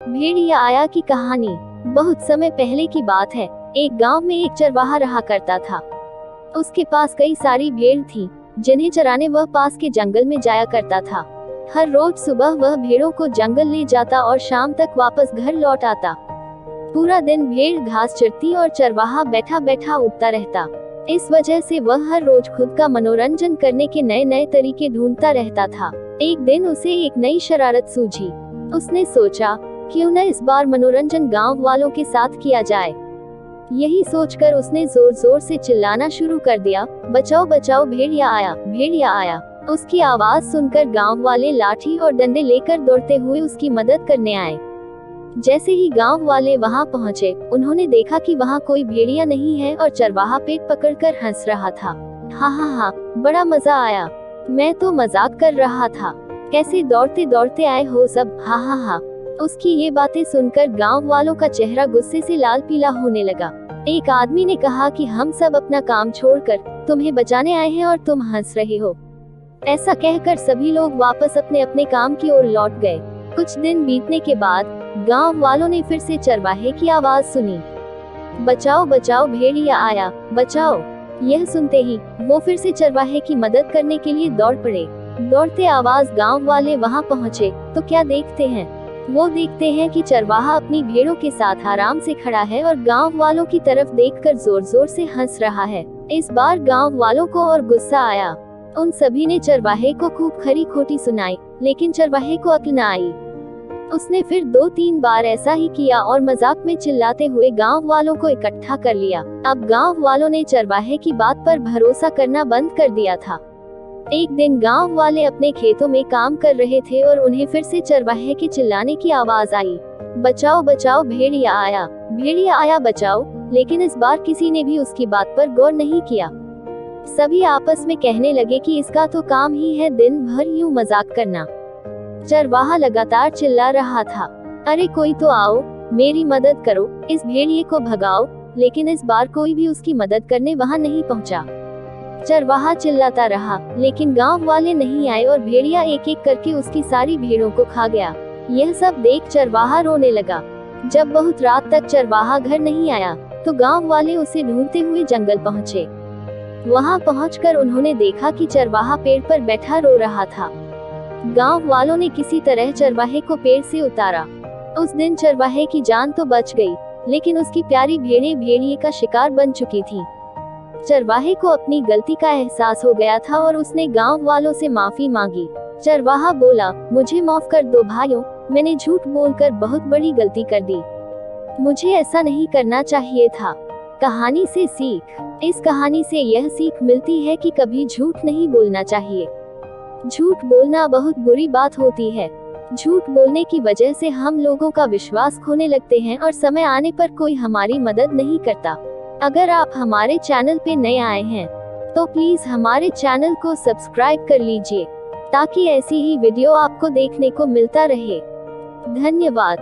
भेड़िया आया की कहानी। बहुत समय पहले की बात है। एक गांव में एक चरवाहा रहा करता था। उसके पास कई सारी भेड़ थी, जिन्हें चराने वह पास के जंगल में जाया करता था। हर रोज सुबह वह भेड़ों को जंगल ले जाता और शाम तक वापस घर लौट आता। पूरा दिन भेड़ घास चरती और चरवाहा बैठा बैठा उगता रहता। इस वजह से वह हर रोज खुद का मनोरंजन करने के नए नए तरीके ढूंढता रहता था। एक दिन उसे एक नई शरारत सूझी। उसने सोचा, क्यों न इस बार मनोरंजन गांव वालों के साथ किया जाए। यही सोचकर उसने जोर जोर से चिल्लाना शुरू कर दिया, बचाओ बचाओ, भेड़िया आया, भेड़िया आया। उसकी आवाज सुनकर गांव वाले लाठी और डंडे लेकर दौड़ते हुए उसकी मदद करने आए। जैसे ही गांव वाले वहां पहुंचे, उन्होंने देखा कि वहां कोई भेड़िया नहीं है और चरवाहा पेट पकड़कर हंस रहा था। हा हा हा, बड़ा मजा आया, मैं तो मजाक कर रहा था, कैसे दौड़ते दौड़ते आए हो सब, हा हा हा। उसकी ये बातें सुनकर गांव वालों का चेहरा गुस्से से लाल पीला होने लगा। एक आदमी ने कहा कि हम सब अपना काम छोड़कर तुम्हें बचाने आए हैं और तुम हंस रहे हो। ऐसा कहकर सभी लोग वापस अपने अपने काम की ओर लौट गए। कुछ दिन बीतने के बाद गांव वालों ने फिर से चरवाहे की आवाज सुनी, बचाओ बचाओ, भेड़िया आया, बचाओ। यह सुनते ही वो फिर से चरवाहे की मदद करने के लिए दौड़ पड़े। दौड़ते आवाज गांव वाले वहां पहुंचे तो क्या देखते हैं, वो देखते हैं कि चरवाहा अपनी भेड़ों के साथ आराम से खड़ा है और गांव वालों की तरफ देखकर जोर जोर से हंस रहा है। इस बार गांव वालों को और गुस्सा आया। उन सभी ने चरवाहे को खूब खरी खोटी सुनाई, लेकिन चरवाहे को अक्ल न आई। उसने फिर 2-3 बार ऐसा ही किया और मजाक में चिल्लाते हुए गांव वालों को इकट्ठा कर लिया। अब गांव वालों ने चरवाहे की बात पर भरोसा करना बंद कर दिया था। एक दिन गांव वाले अपने खेतों में काम कर रहे थे और उन्हें फिर से चरवाहे के चिल्लाने की आवाज आई, बचाओ बचाओ, भेड़िया आया, बचाओ। लेकिन इस बार किसी ने भी उसकी बात पर गौर नहीं किया। सभी आपस में कहने लगे कि इसका तो काम ही है दिन भर यूं मजाक करना। चरवाहा लगातार चिल्ला रहा था, अरे कोई तो आओ, मेरी मदद करो, इस भेड़िए को भगाओ। लेकिन इस बार कोई भी उसकी मदद करने वहां नहीं पहुंचा। चरवाहा चिल्लाता रहा, लेकिन गांव वाले नहीं आए और भेड़िया एक एक करके उसकी सारी भेड़ों को खा गया। यह सब देख चरवाहा रोने लगा। जब बहुत रात तक चरवाहा घर नहीं आया, तो गांव वाले उसे ढूंढते हुए जंगल पहुंचे। वहां पहुंचकर उन्होंने देखा कि चरवाहा पेड़ पर बैठा रो रहा था। गांव वालों ने किसी तरह चरवाहे को पेड़ से उतारा। उस दिन चरवाहे की जान तो बच गई, लेकिन उसकी प्यारी भेड़ें भेड़िए का शिकार बन चुकी थी। चरवाहे को अपनी गलती का एहसास हो गया था और उसने गांव वालों से माफी मांगी। चरवाहा बोला, मुझे माफ कर दो भाइयों, मैंने झूठ बोलकर बहुत बड़ी गलती कर दी, मुझे ऐसा नहीं करना चाहिए था। कहानी से सीख। इस कहानी से यह सीख मिलती है कि कभी झूठ नहीं बोलना चाहिए। झूठ बोलना बहुत बुरी बात होती है। झूठ बोलने की वजह से हम लोगों का विश्वास खोने लगते हैं और समय आने पर कोई हमारी मदद नहीं करता। अगर आप हमारे चैनल पे नए आए हैं, तो प्लीज हमारे चैनल को सब्सक्राइब कर लीजिए, ताकि ऐसी ही वीडियो आपको देखने को मिलता रहे। धन्यवाद।